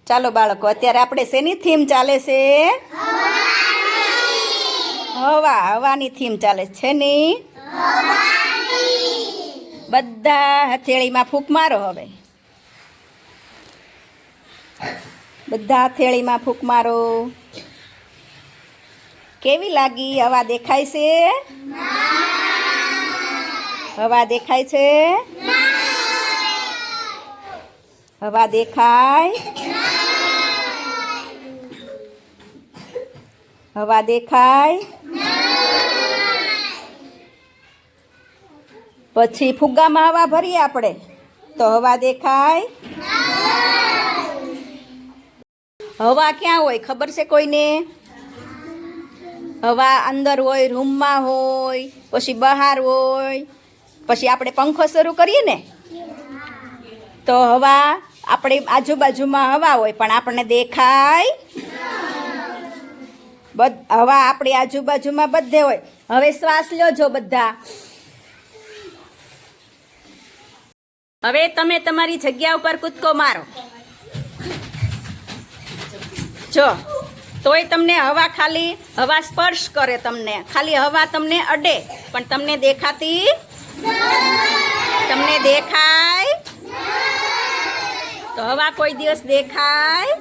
ચાલો બાળકો, અત્યારે આપણે શેની થીમ ચાલે છે? હવાની થીમ ચાલે છે ની. બધા હથેળીમાં ફૂંક મારો. હવે બધા હથેળીમાં ફૂંક મારો. કેવી લાગી? હવા દેખાય છે? હવા દેખાય છે? હવા દેખાય? હવા દેખાય? પછી ફુગ્ગામાં હવા ભરીએ આપણે તો હવા દેખાય? હવા ક્યાં હોય ખબર છે કોઈને? હવા અંદર હોય, રૂમમાં હોય, પછી બહાર હોય. પછી આપણે પંખો શરૂ કરીએ ને તો હવા આપણી આજુબાજુમાં હવા હોય પણ આપણને દેખાય. હવા આપણી આજુબાજુમાં બધે હોય. હવે શ્વાસ લ્યો જો બધા. હવે તમે તમારી જગ્યા ઉપર કૂદકો મારો. જો તોય તમને હવા ખાલી હવા સ્પર્શ કરે, તમને ખાલી હવા તમને અડે પણ તમને દેખાતી? તમને દેખાય? તો હવા કોઈ દિવસ દેખાય?